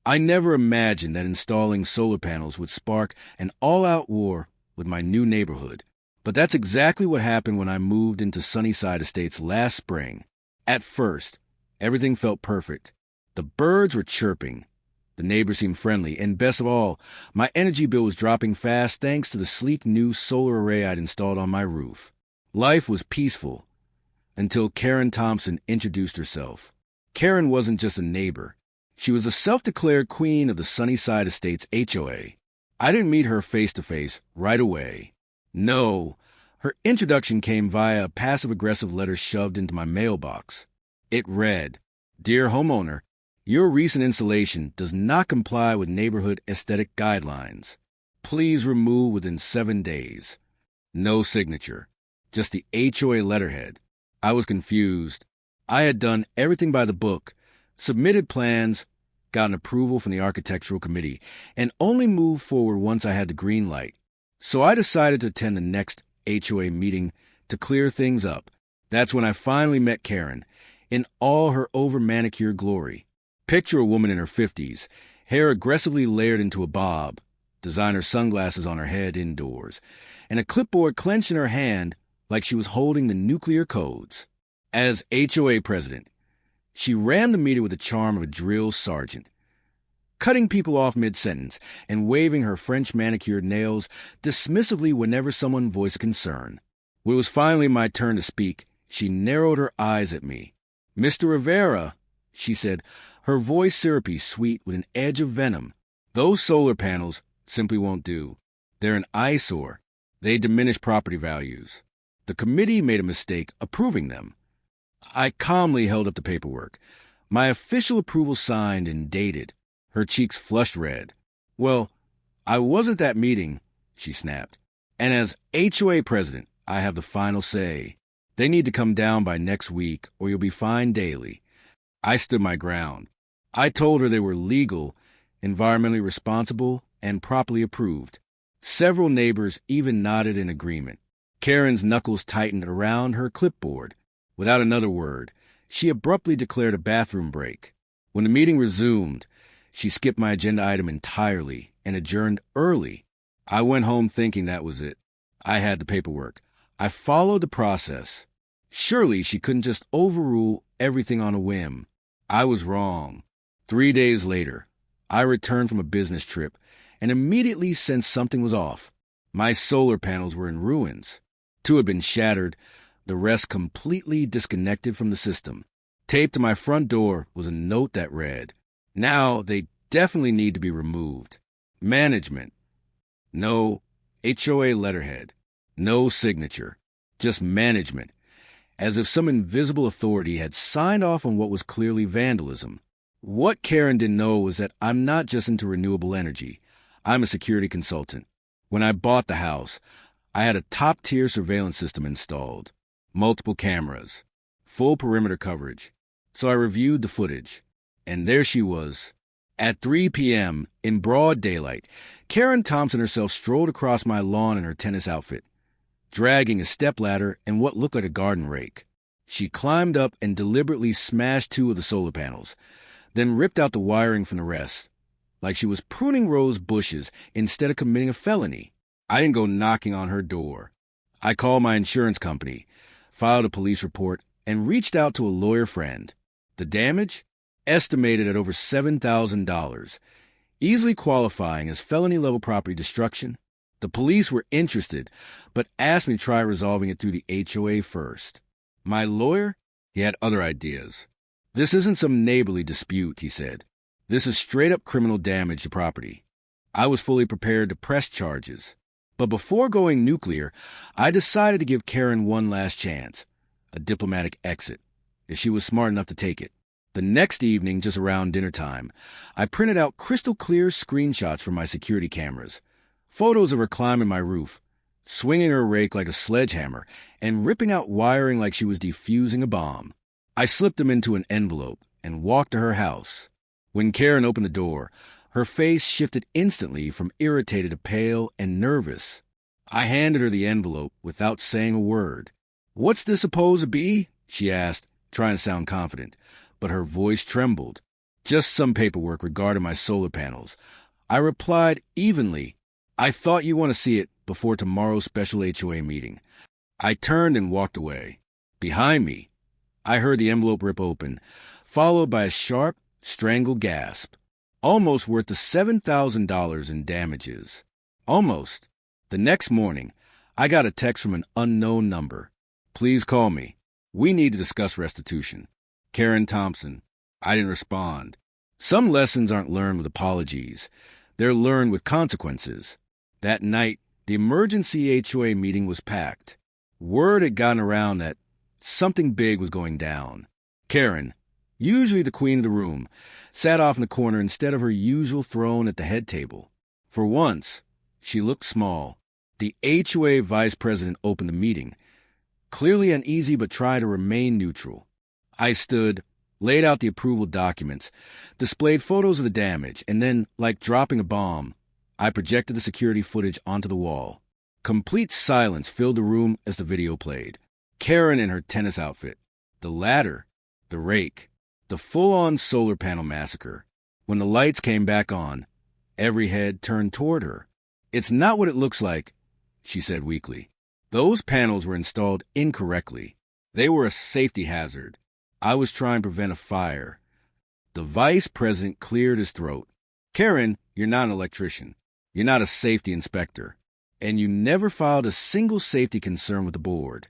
I never imagined that installing solar panels would spark an all-out war with my new neighborhood. But that's exactly what happened when I moved into Sunnyside Estates last spring. At first, everything felt perfect. The birds were chirping. The neighbors seemed friendly, and best of all, my energy bill was dropping fast thanks to the sleek new solar array I'd installed on my roof. Life was peaceful until Karen Thompson introduced herself. Karen wasn't just a neighbor. She was a self-declared queen of the Sunnyside Estates HOA. I didn't meet her face-to-face right away. No, her introduction came via a passive-aggressive letter shoved into my mailbox. It read, "Dear homeowner, your recent installation does not comply with neighborhood aesthetic guidelines. Please remove within 7 days." No signature, just the HOA letterhead. I was confused. I had done everything by the book, submitted plans, gotten approval from the architectural committee, and only moved forward once I had the green light. So I decided to attend the next HOA meeting to clear things up. That's when I finally met Karen, in all her over-manicured glory. Picture a woman in her 50s, hair aggressively layered into a bob, designer sunglasses on her head indoors, and a clipboard clenched in her hand like she was holding the nuclear codes. As HOA president, she ran the meeting with the charm of a drill sergeant, cutting people off mid-sentence and waving her French manicured nails dismissively whenever someone voiced concern. When it was finally my turn to speak, she narrowed her eyes at me. "Mr. Rivera," she said, her voice syrupy sweet with an edge of venom, "those solar panels simply won't do. They're an eyesore. They diminish property values. The committee made a mistake approving them." I calmly held up the paperwork, my official approval signed and dated. Her cheeks flushed red. "Well, I was at that meeting," she snapped. "And as HOA president, I have the final say. They need to come down by next week, or you'll be fined daily." I stood my ground. I told her they were legal, environmentally responsible, and properly approved. Several neighbors even nodded in agreement. Karen's knuckles tightened around her clipboard. Without another word, she abruptly declared a bathroom break. When the meeting resumed, she skipped my agenda item entirely and adjourned early. I went home thinking that was it. I had the paperwork. I followed the process. Surely she couldn't just overrule everything on a whim. I was wrong. 3 days later, I returned from a business trip and immediately sensed something was off. My solar panels were in ruins. 2 had been shattered, the rest completely disconnected from the system. Taped to my front door was a note that read, "Now they definitely need to be removed. Management." No HOA letterhead. No signature. Just management. As if some invisible authority had signed off on what was clearly vandalism. What Karen didn't know was that I'm not just into renewable energy. I'm a security consultant. When I bought the house, I had a top-tier surveillance system installed. Multiple cameras. Full perimeter coverage. So I reviewed the footage. And there she was. At 3 p.m., in broad daylight, Karen Thompson herself strolled across my lawn in her tennis outfit, dragging a stepladder and what looked like a garden rake. She climbed up and deliberately smashed 2 of the solar panels, then ripped out the wiring from the rest, like she was pruning rose bushes instead of committing a felony. I didn't go knocking on her door. I called my insurance company, filed a police report, and reached out to a lawyer friend. The damage? Estimated at over $7,000, easily qualifying as felony-level property destruction. The police were interested, but asked me to try resolving it through the HOA first. My lawyer? He had other ideas. "This isn't some neighborly dispute," he said. "This is straight-up criminal damage to property." I was fully prepared to press charges. But before going nuclear, I decided to give Karen one last chance, a diplomatic exit, if she was smart enough to take it. The next evening, just around dinner time, I printed out crystal-clear screenshots from my security cameras, photos of her climbing my roof, swinging her rake like a sledgehammer, and ripping out wiring like she was defusing a bomb. I slipped them into an envelope and walked to her house. When Karen opened the door, her face shifted instantly from irritated to pale and nervous. I handed her the envelope without saying a word. "What's this supposed to be?" she asked, trying to sound confident, but her voice trembled. Just some paperwork regarding my solar panels. I replied evenly, I thought you want to see it before tomorrow's special HOA meeting. I turned and walked away. Behind me, I heard the envelope rip open, followed by a sharp, strangled gasp. Almost worth the $7,000 in damages. Almost. The next morning, I got a text from an unknown number. Please call me. We need to discuss restitution. Karen Thompson. I didn't respond. Some lessons aren't learned with apologies. They're learned with consequences. That night, the emergency HOA meeting was packed. Word had gotten around that something big was going down. Karen, usually the queen of the room, sat off in the corner instead of her usual throne at the head table. For once, she looked small. The HOA vice president opened the meeting, clearly uneasy but tried to remain neutral. I stood, laid out the approval documents, displayed photos of the damage, and then, like dropping a bomb, I projected the security footage onto the wall. Complete silence filled the room as the video played. Karen in her tennis outfit, the ladder, the rake, the full-on solar panel massacre. When the lights came back on, every head turned toward her. It's not what it looks like, she said weakly. Those panels were installed incorrectly. They were a safety hazard. I was trying to prevent a fire. The vice president cleared his throat. Karen, you're not an electrician. You're not a safety inspector. And you never filed a single safety concern with the board.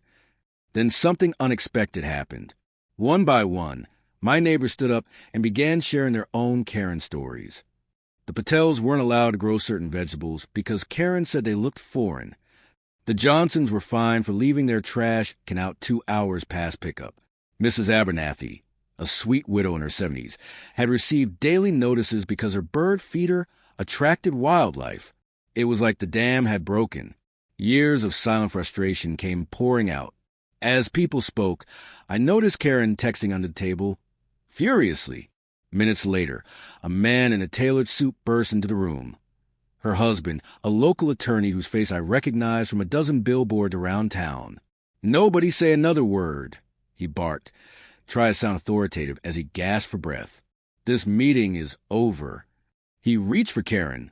Then something unexpected happened. One by one, my neighbors stood up and began sharing their own Karen stories. The Patels weren't allowed to grow certain vegetables because Karen said they looked foreign. The Johnsons were fined for leaving their trash can out 2 hours past pickup. Mrs. Abernathy, a sweet widow in her 70s, had received daily notices because her bird feeder attracted wildlife. It was like the dam had broken. Years of silent frustration came pouring out. As people spoke, I noticed Karen texting under the table, furiously. Minutes later, a man in a tailored suit burst into the room. Her husband, a local attorney whose face I recognized from a dozen billboards around town. Nobody say another word, he barked, trying to sound authoritative as he gasped for breath. This meeting is over. He reached for Karen,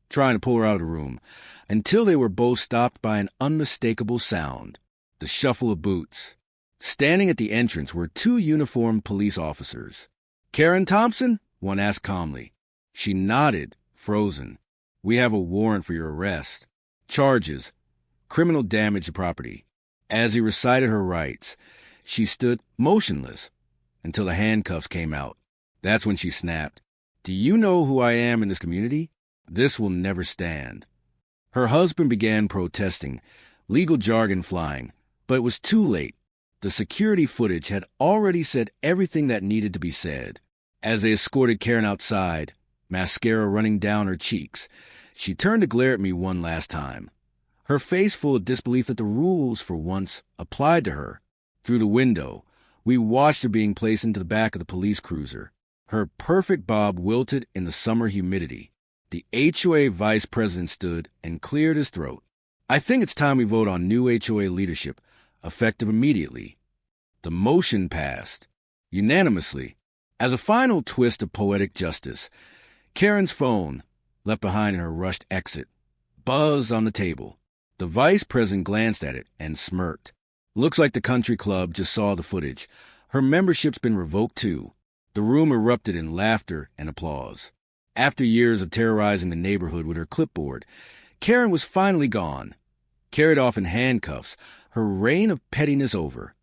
trying to pull her out of the room, until they were both stopped by an unmistakable sound, the shuffle of boots. Standing at the entrance were 2 uniformed police officers. Karen Thompson? One asked calmly. She nodded, frozen. We have a warrant for your arrest. Charges: criminal damage to property. As he recited her rights, she stood motionless until the handcuffs came out. That's when she snapped. Do you know who I am in this community? This will never stand. Her husband began protesting, legal jargon flying, but it was too late. The security footage had already said everything that needed to be said. As they escorted Karen outside, mascara running down her cheeks, she turned to glare at me one last time, her face full of disbelief that the rules, for once, applied to her. Through the window, we watched her being placed into the back of the police cruiser. Her perfect bob wilted in the summer humidity. The HOA vice president stood and cleared his throat. I think it's time we vote on new HOA leadership, effective immediately. The motion passed, unanimously. As a final twist of poetic justice, Karen's phone, left behind in her rushed exit, buzzed on the table. The vice president glanced at it and smirked. Looks like the country club just saw the footage. Her membership's been revoked too. The room erupted in laughter and applause. After years of terrorizing the neighborhood with her clipboard, Karen was finally gone. Carried off in handcuffs, her reign of pettiness over.